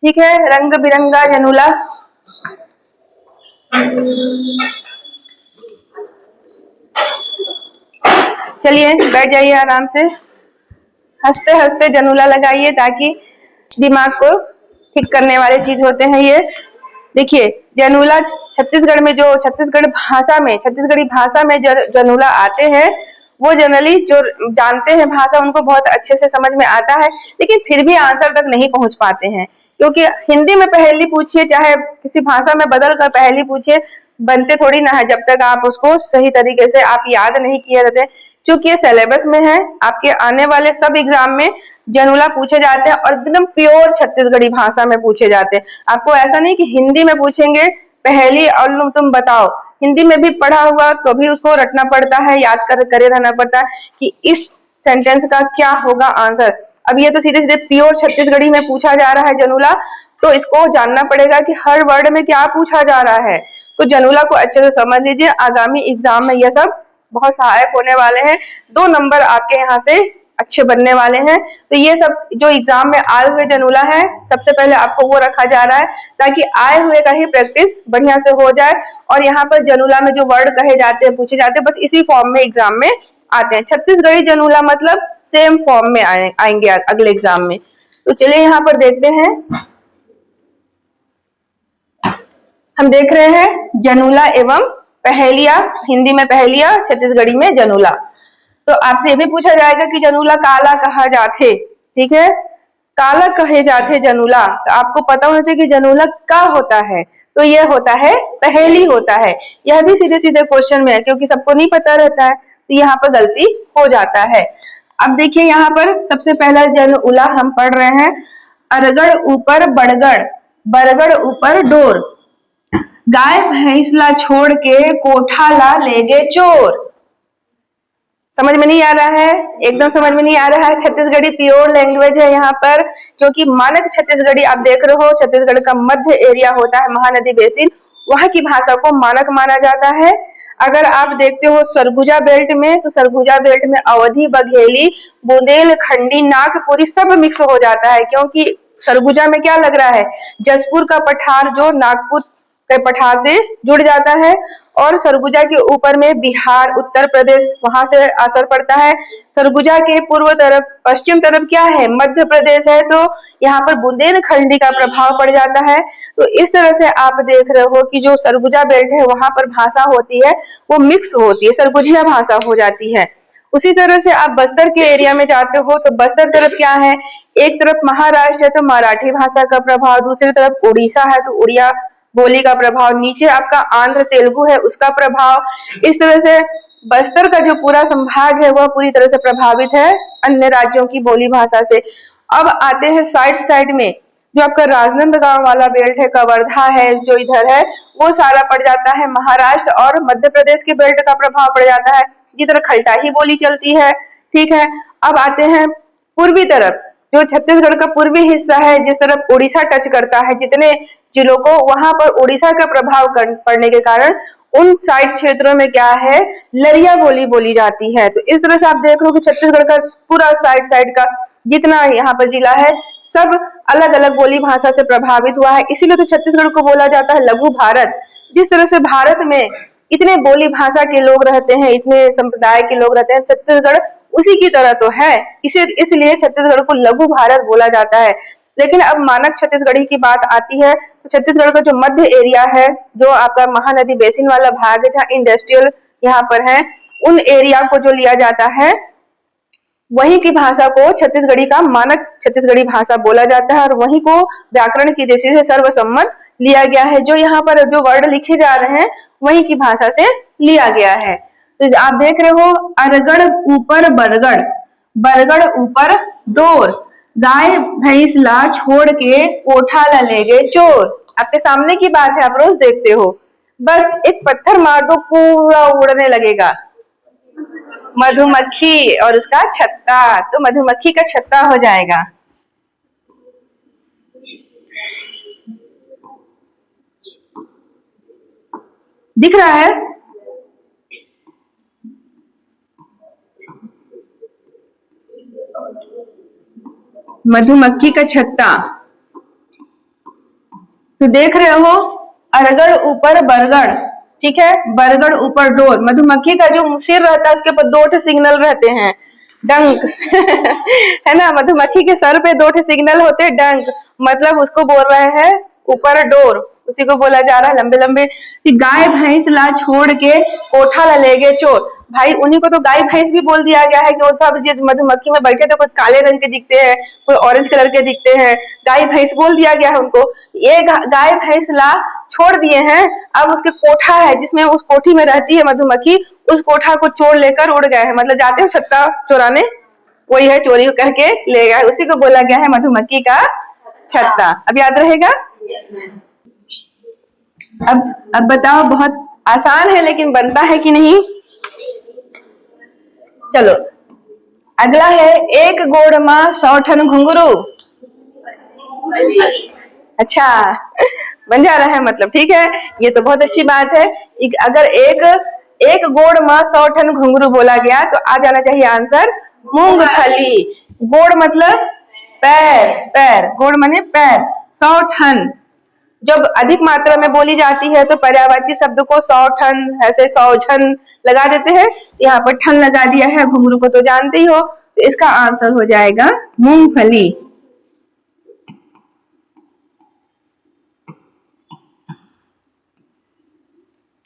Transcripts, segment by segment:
ठीक है, रंग बिरंगा जनुला। चलिए बैठ जाइए आराम से, हंसते हंसते जनुला लगाइए ताकि दिमाग को ठीक करने वाले चीज होते हैं ये। देखिए जनुला छत्तीसगढ़ में, जो छत्तीसगढ़ी भाषा में जनुला आते हैं, वो जनरली जो जानते हैं भाषा उनको बहुत अच्छे से समझ में आता है, लेकिन फिर भी आंसर तक नहीं पहुंच पाते हैं, क्योंकि हिंदी में पहेली पूछिए चाहे किसी भाषा में बदल कर पहेली पूछिए, बनते थोड़ी ना है जब तक आप उसको सही तरीके से आप याद नहीं किए रहते। क्योंकि ये सिलेबस में है, आपके आने वाले सब एग्जाम में जनुला पूछे जाते हैं और एकदम प्योर छत्तीसगढ़ी भाषा में पूछे जाते हैं। आपको ऐसा नहीं कि हिंदी में पूछेंगे पहेली और तुम बताओ, हिंदी में भी पढ़ा हुआ तो भी उसको रटना पड़ता है, याद करे रहना पड़ता है कि इस सेंटेंस का क्या होगा आंसर। अब ये तो सीधे सीधे प्योर छत्तीसगढ़ी में पूछा जा रहा है जनुला, तो इसको जानना पड़ेगा कि हर वर्ड में क्या पूछा जा रहा है। तो जनुला को अच्छे से समझ लीजिए, आगामी एग्जाम में यह सब बहुत सहायक होने वाले हैं। 2 नंबर आपके यहाँ से अच्छे बनने वाले हैं। तो ये सब जो एग्जाम में आए हुए जनुला है, सबसे पहले आपको वो रखा जा रहा है ताकि आए हुए का ही प्रैक्टिस बढ़िया से हो जाए। और यहाँ पर जनुला में जो वर्ड कहे जाते हैं, पूछे जाते हैं, बस इसी फॉर्म में एग्जाम में आते हैं। छत्तीसगढ़ी जनुला मतलब सेम फॉर्म में आएंगे अगले एग्जाम में। तो चलिए यहाँ पर देखते हैं, हम देख रहे हैं जनुला एवं पहेलिया, हिंदी में पहेलिया, छत्तीसगढ़ी में जनुला। तो आपसे ये भी पूछा जाएगा कि जनुला काला कहा जाथे, ठीक है, काला कहे जाथे जनुला, तो आपको पता होना चाहिए कि जनुला का होता है, तो यह होता है पहेली होता है। यह भी सीधे सीधे क्वेश्चन में है, क्योंकि सबको नहीं पता रहता है, तो यहाँ पर गलती हो जाता है। अब देखिए यहाँ पर सबसे पहला जनुला हम पढ़ रहे हैं, अरगड़ ऊपर बड़गड़, बरगड़ ऊपर डोर, गाय भैंस ला छोड़ के कोठा ला ले गए चोर। समझ में नहीं आ रहा है? एकदम समझ में नहीं आ रहा है। छत्तीसगढ़ी प्योर लैंग्वेज है यहाँ पर, क्योंकि मानक छत्तीसगढ़ी आप देख रहे हो, छत्तीसगढ़ का मध्य एरिया होता है, महानदी बेसिन, वहां की भाषा को मानक माना जाता है। अगर आप देखते हो सरगुजा बेल्ट में, तो सरगुजा बेल्ट में अवधी, बघेली, बुंदेलखंडी, नागपुरी सब मिक्स हो जाता है, क्योंकि सरगुजा में क्या लग रहा है, जसपुर का पठार जो नागपुर के पठार से जुड़ जाता है, और सरगुजा के ऊपर में बिहार, उत्तर प्रदेश, वहां से असर पड़ता है। सरगुजा के पूर्व तरफ, पश्चिम तरफ क्या है, मध्य प्रदेश है, तो यहाँ पर बुंदेलखंडी का प्रभाव पड़ जाता है। तो इस तरह से आप देख रहे हो कि जो सरगुजा बेल्ट है वहां पर भाषा होती है वो मिक्स होती है, सरगुजिया भाषा हो जाती है। उसी तरह से आप बस्तर के एरिया में जाते हो तो बस्तर तरफ क्या है, एक तरफ महाराष्ट्र है तो मराठी भाषा का प्रभाव, दूसरी तरफ उड़ीसा है तो उड़िया बोली का प्रभाव, नीचे आपका आंध्र तेलुगु है उसका प्रभाव। इस तरह से बस्तर का जो पूरा संभाग है वह पूरी तरह से प्रभावित है अन्य राज्यों की बोली भाषा से। अब आते हैं साइड साइड में, जो आपका राजनांदगांव वाला बेल्ट है, कवर्धा है, जो इधर है वो सारा पड़ जाता है महाराष्ट्र और मध्य प्रदेश के बेल्ट का प्रभाव पड़ जाता है, जिधर खलटा ही बोली चलती है। ठीक है, अब आते हैं पूर्वी तरफ, जो छत्तीसगढ़ का पूर्वी हिस्सा है, जिस तरफ उड़ीसा टच करता है जितने जिलों को, वहां पर उड़ीसा का प्रभाव पड़ने के कारण उन साइड क्षेत्रों में क्या है, लरिया बोली बोली जाती है। तो इस तरह से आप देख लो कि छत्तीसगढ़ का पूरा साइड साइड का जितना यहाँ पर जिला है सब अलग अलग बोली भाषा से प्रभावित हुआ है, इसीलिए तो छत्तीसगढ़ को बोला जाता है लघु भारत। जिस तरह से भारत में इतने बोली भाषा के लोग रहते हैं, इतने संप्रदाय के लोग रहते हैं, छत्तीसगढ़ उसी की तरह तो है, इसे इसलिए छत्तीसगढ़ को लघु भारत बोला जाता है। लेकिन अब मानक छत्तीसगढ़ी की बात आती है तो छत्तीसगढ़ का जो मध्य एरिया है, जो आपका महानदी बेसिन वाला भाग है, जहाँ इंडस्ट्रियल यहाँ पर है, उन एरिया को जो लिया जाता है वहीं की भाषा को छत्तीसगढ़ी का मानक छत्तीसगढ़ी भाषा बोला जाता है, और वहीं को व्याकरण की दृष्टि से सर्वसम्मत लिया गया है। जो यहाँ पर जो वर्ड लिखे जा रहे हैं वहीं की भाषा से लिया गया है। तो आप देख रहे हो, अरगड़ ऊपर बरगड़, बरगड़ ऊपर डोर, गाय भैंस ला छोड़ के कोठा ला ले गए चोर। आपके सामने की बात है, आप रोज देखते हो, बस एक पत्थर मार दो पूरा उड़ने लगेगा। मधुमक्खी और उसका छत्ता, तो मधुमक्खी का छत्ता हो जाएगा। दिख रहा है? मधुमक्खी का छत्ता। तो देख रहे हो, अरगड़ ऊपर बरगड़, ठीक है, बरगड़ ऊपर डोर। मधुमक्खी का जो सिर रहता है उसके ऊपर 2 सिग्नल रहते हैं, डंक है ना, मधुमक्खी के सर पे 2 सिग्नल होते हैं, डंक, मतलब उसको बोल रहे हैं ऊपर डोर, उसी को बोला जा रहा है लंबे लंबे। गाय भैंस ला छोड़ के कोठा ला ले गए चोर। भाई उन्हीं को तो गाय भैंस भी बोल दिया गया है कि वो सब मधुमक्खी में बैठे तो कुछ काले रंग के दिखते हैं, कोई ऑरेंज कलर के दिखते हैं, गाय भैंस बोल दिया गया है उनको। ये गाय भैंस ला छोड़ दिए हैं, अब उसके कोठा है जिसमें उस कोठी में रहती है मधुमक्खी, उस कोठा को चोर लेकर उड़ गए हैं, मतलब जाते हैं छत्ता चोराने, वही है चोरी करके ले गया, उसी को बोला गया है मधुमक्खी का छत्ता। अब याद रहेगा। अब बताओ, बहुत आसान है लेकिन बनता है कि नहीं। चलो अगला है, एक गोड़ माँ 100 ठन घुंघरू। अच्छा बन जा रहा है, मतलब ठीक है, ये तो बहुत अच्छी बात है। अगर एक गोड़ माँ 100 ठन घुंघरू बोला गया तो आ जाना चाहिए आंसर मूंगफली। गोड़ मतलब पैर, पैर, गोड़ माने पैर, 100 ठन जब अधिक मात्रा में बोली जाती है तो पर्यायवाची शब्द को 100 ठन, ऐसे 100 झन लगा देते हैं, यहाँ पर ठन लगा दिया है, घुंघरू को तो जानते ही हो, तो इसका आंसर हो जाएगा मूंगफली।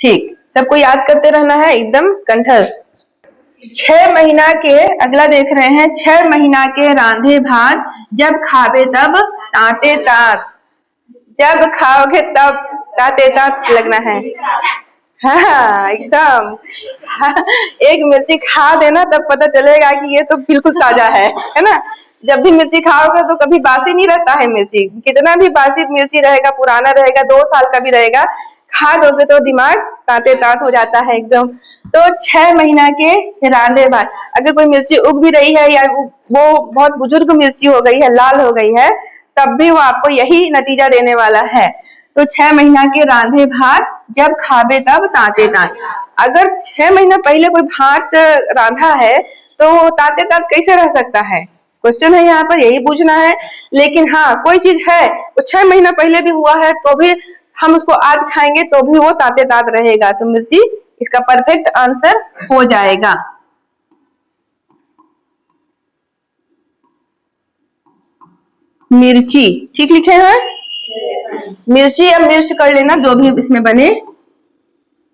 ठीक, सबको याद करते रहना है एकदम कंठस्थ। 6 महीना के, अगला देख रहे हैं, 6 महीना के रांधे भात जब खावे तब ताते तात। जब खाओगे तब ताते तात लगना है। हाँ एकदम। एक मिर्ची खा देना तब पता चलेगा कि ये तो बिल्कुल ताजा है ना। जब भी मिर्ची खाओगे तो कभी बासी नहीं रहता है मिर्ची, कितना भी बासी मिर्ची रहेगा, पुराना रहेगा, 2 साल का भी रहेगा, खा दोगे तो दिमाग ताते तात हो जाता है एकदम। तो 6 महीना के रांधे भात, अगर कोई मिर्ची उग भी रही है या वो बहुत बुजुर्ग मिर्ची हो गई है, लाल हो गई है, तब भी वो आपको यही नतीजा देने वाला है। तो 6 महीना के रांधे भात जब खावे तब ताते तात। अगर 6 महीना पहले कोई भात रांधा है तो ताते तात कैसे रह सकता है, क्वेश्चन है यहाँ पर, यही पूछना है। लेकिन हाँ कोई चीज है वो 6 महीना पहले भी हुआ है तो भी हम उसको आज खाएंगे तो भी वो ताते तात रहेगा, तो मिर्ची इसका परफेक्ट आंसर हो जाएगा। मिर्ची ठीक लिखे हैं, मिर्ची या मिर्च कर लेना, जो भी इसमें बने,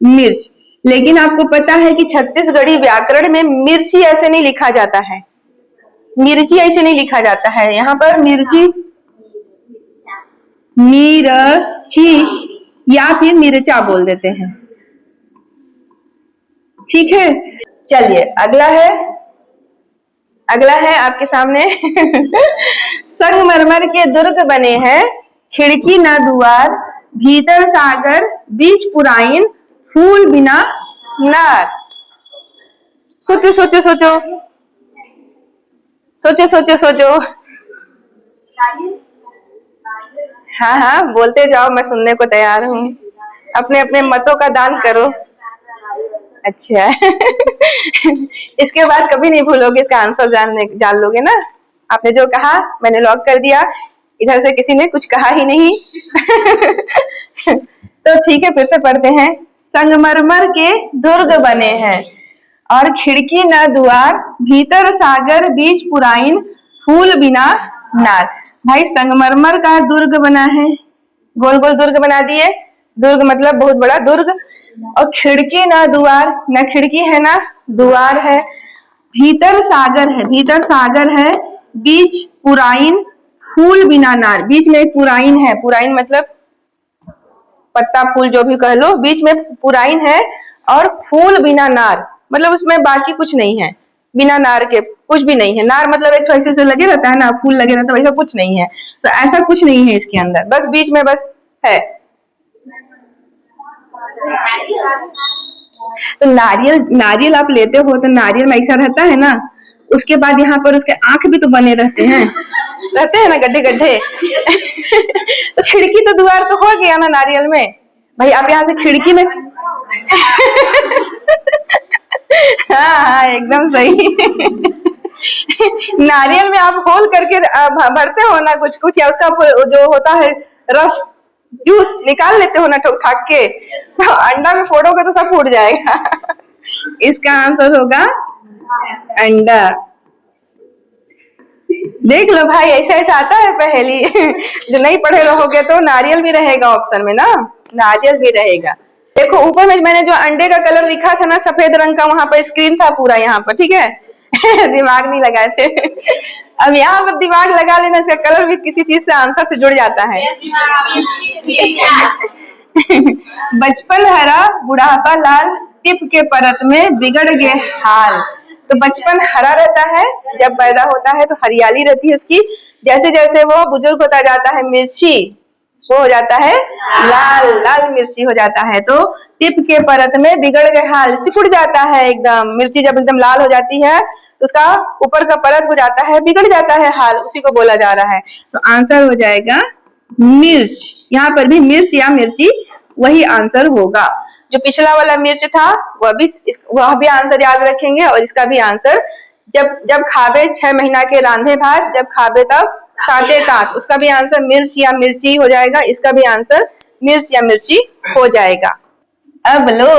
मिर्च। लेकिन आपको पता है कि छत्तीसगढ़ी व्याकरण में मिर्ची ऐसे नहीं लिखा जाता है, मिर्ची ऐसे नहीं लिखा जाता है, यहाँ पर मिर्ची मिर्ची या फिर मिर्चा बोल देते हैं, ठीक है। चलिए अगला है आपके सामने। संगमरमर के दुर्ग बने हैं, खिड़की न दुआर, भीतर सागर बीच पुराइन, फूल बिना नार। सोचो सोचो सोचो सोचो सोचो सोचो। हाँ हाँ बोलते जाओ, मैं सुनने को तैयार हूँ, अपने अपने मतों का दान करो। अच्छा इसके बाद कभी नहीं भूलोगे, इसका आंसर जान लोगे ना। आपने जो कहा मैंने लॉक कर दिया, इधर से किसी ने कुछ कहा ही नहीं। तो ठीक है, फिर से पढ़ते हैं। संगमरमर के दुर्ग बने हैं और खिड़की न दुआर, भीतर सागर बीच पुराइन, फूल बिना नार। भाई संगमरमर का दुर्ग बना है, गोल गोल दुर्ग बना दिए, दुर्ग मतलब बहुत बड़ा दुर्ग, और खिड़की ना दुआर, ना खिड़की है ना दुआर है, भीतर सागर है, बीच पुराइन, फूल बिना नार। बीच में एक पुराइन है, पुराइन मतलब पत्ता फूल जो भी कह लो, बीच में पुराइन है, और फूल बिना नार मतलब उसमें बाकी कुछ नहीं है, बिना नार के कुछ भी नहीं है। नार मतलब एक ऐसे से लगे रहता है ना, फूल लगे रहता है, वैसा कुछ नहीं है। तो ऐसा कुछ नहीं है इसके अंदर, बस बीच में बस है। तो नारियल आप लेते हो तो नारियल में ऐसा रहता है ना, उसके बाद यहाँ पर उसके आंख भी तो बने रहते हैं ना, गड्ढे गड्ढे। तो खिड़की तो द्वार तो हो गया ना नारियल में। भाई आप यहाँ से खिड़की में हाँ एकदम सही। नारियल में आप होल करके भरते हो ना कुछ कुछ, या उसका जो होता है रस, जूस निकाल लेते हो ना ठोक ठाक के, तो अंडा में फोड़ोगे तो सब फूट जाएगा। इसका आंसर होगा अंडा। देख लो भाई, ऐसा ऐसा आता है पहेली। जो नहीं पढ़े रहोगे तो नारियल भी रहेगा ऑप्शन में ना, नारियल भी रहेगा। देखो ऊपर में मैंने जो अंडे का कलर लिखा था ना सफेद रंग का, वहां पर स्क्रीन था पूरा यहाँ पर, ठीक है। दिमाग नहीं लगाए थे। अब यहाँ पर दिमाग लगा लेना, इसका कलर भी किसी चीज से आंसर से जुड़ जाता है। बचपन हरा बुढ़ापा लाल, टिप के परत में बिगड़ गए हाल। तो बचपन हरा रहता है, जब पैदा होता है तो हरियाली रहती है उसकी, जैसे जैसे वो बुजुर्ग होता जाता है मिर्ची वो हो जाता है लाल, लाल मिर्ची हो जाता है। तो टिप के परत में बिगड़ गए हाल, सिकुड़ जाता है एकदम, मिर्ची जब एकदम लाल हो जाती है तो उसका ऊपर का परत हो जाता है, बिगड़ जाता है हाल, उसी को बोला जा रहा है। तो आंसर हो जाएगा मिर्च। यहाँ पर भी मिर्च या मिर्ची वही आंसर होगा। जो पिछला वाला मिर्च था वह भी आंसर याद रखेंगे, और इसका भी आंसर जब जब खाबे 6 महीना के रांधे भात, जब खाबे तब ताते तात, उसका भी आंसर मिर्च या मिर्ची हो जाएगा। इसका भी आंसर मिर्च या मिर्ची हो जाएगा। अब लो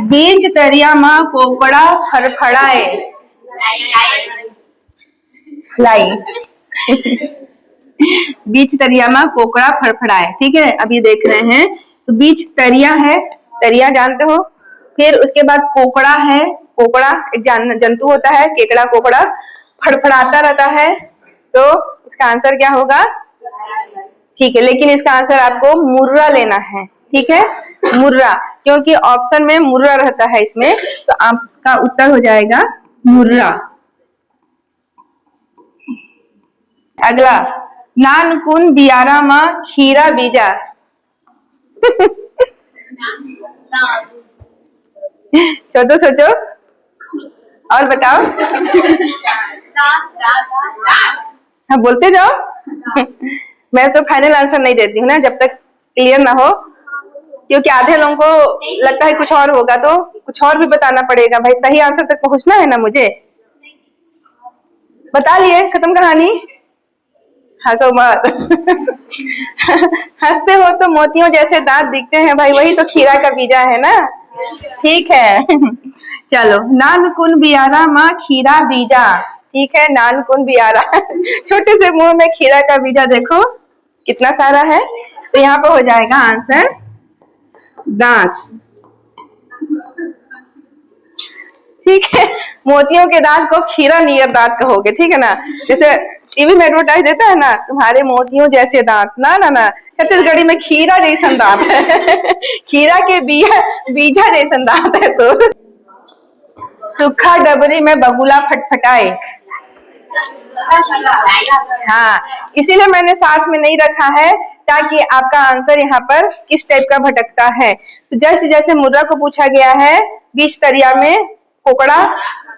बीज तरिया माँ कोकड़ा फड़फड़ाए लाई। बीच तरिया में कोकड़ा फड़फड़ाए, ठीक है। अब ये देख रहे हैं, तो बीच तरिया है, तरिया जानते हो, फिर उसके बाद कोकड़ा है, कोकड़ा एक जंतु होता है, केकड़ा कोकड़ा फड़फड़ाता रहता है, तो इसका आंसर क्या होगा? ठीक है, लेकिन इसका आंसर आपको मुर्रा लेना है, ठीक है, मुर्रा, क्योंकि ऑप्शन में मुर्रा रहता है इसमें, तो आपका उत्तर हो जाएगा मुर्रा। अगला, नानकुन बियारा माँ खीरा बीजा। सोचो सोचो और बताओ। हाँ बोलते जाओ। मैं तो फाइनल आंसर नहीं देती हूँ ना जब तक क्लियर ना हो, क्योंकि आधे लोगों को लगता है कुछ और होगा, तो कुछ और भी बताना पड़ेगा भाई, सही आंसर तक पहुंचना है ना मुझे। बता लिए, खत्म कहानी। हंसो मत। हंसते हो तो मोतियों जैसे दांत दिखते हैं भाई, वही तो खीरा का बीजा है ना, ठीक है। चलो, नानकुन बियारा माँ खीरा बीजा, ठीक है, नानकुन बियारा। छोटे से मुंह में खीरा का बीजा देखो कितना सारा है, तो यहाँ पर हो जाएगा आंसर दांत, ठीक है। मोतियों के दांत को खीरा नियर दांत कहोगे, ठीक है ना। जैसे टीवी में एडवर्टाइज देता है ना, तुम्हारे मोतियों जैसे दांत, ना ना ना, छत्तीसगढ़ी में खीरा जैसन दांत है। खीरा के बीजा जैसन दांत है। तो सूखा डबरी में बगुला फटफटाए, हाँ, इसीलिए मैंने साथ में नहीं रखा है, ताकि आपका आंसर यहाँ पर किस टाइप का भटकता है। तो जैसे जैसे मुर्रा को पूछा गया है, बीच तरिया में कोकड़ा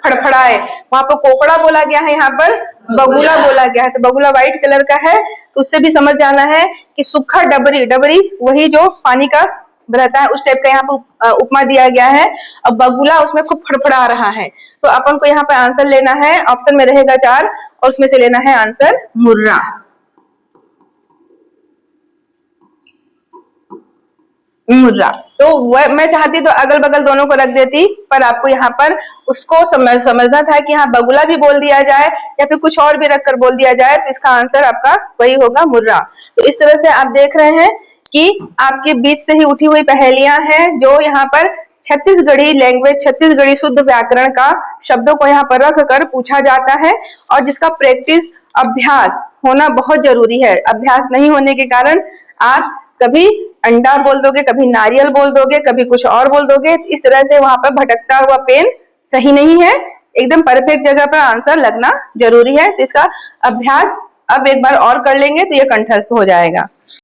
फड़फड़ाए, वहां पर कोकड़ा बोला गया है, यहाँ पर बगुला बोला गया है। तो बगुला व्हाइट कलर का है, तो उससे भी समझ जाना है कि सूखा डबरी, डबरी वही जो पानी का रहता है, उस टाइप का यहाँ पर उपमा दिया गया है। अब बगुला उसमें खूब फड़फड़ा रहा है, तो अपन को यहाँ पर आंसर लेना है, ऑप्शन में रहेगा 4 और उसमें से लेना है आंसर मुर्रा। मुर्रा, तो मैं चाहती तो अगल बगल दोनों को रख देती, पर आपको यहाँ पर उसको समझना था कि यहाँ बगुला भी बोल दिया जाए या फिर कुछ और भी रखकर बोल दिया जाए, तो इसका आंसर आपका वही होगा मुर्रा। तो इस तरह से आप देख रहे हैं कि आपके बीच से ही उठी हुई पहेलियां हैं, जो यहाँ पर छत्तीसगढ़ी लैंग्वेज, छत्तीसगढ़ी शुद्ध व्याकरण का शब्दों को यहाँ पर रख कर पूछा जाता है, और जिसका प्रैक्टिस, अभ्यास होना बहुत जरूरी है। अभ्यास नहीं होने के कारण आप कभी अंडा बोल दोगे, कभी नारियल बोल दोगे, कभी कुछ और बोल दोगे, इस तरह से वहां पर भटकता हुआ पेन सही नहीं है। एकदम परफेक्ट जगह पर आंसर लगना जरूरी है। तो इसका अभ्यास अब एक बार और कर लेंगे तो ये कंठस्थ हो जाएगा।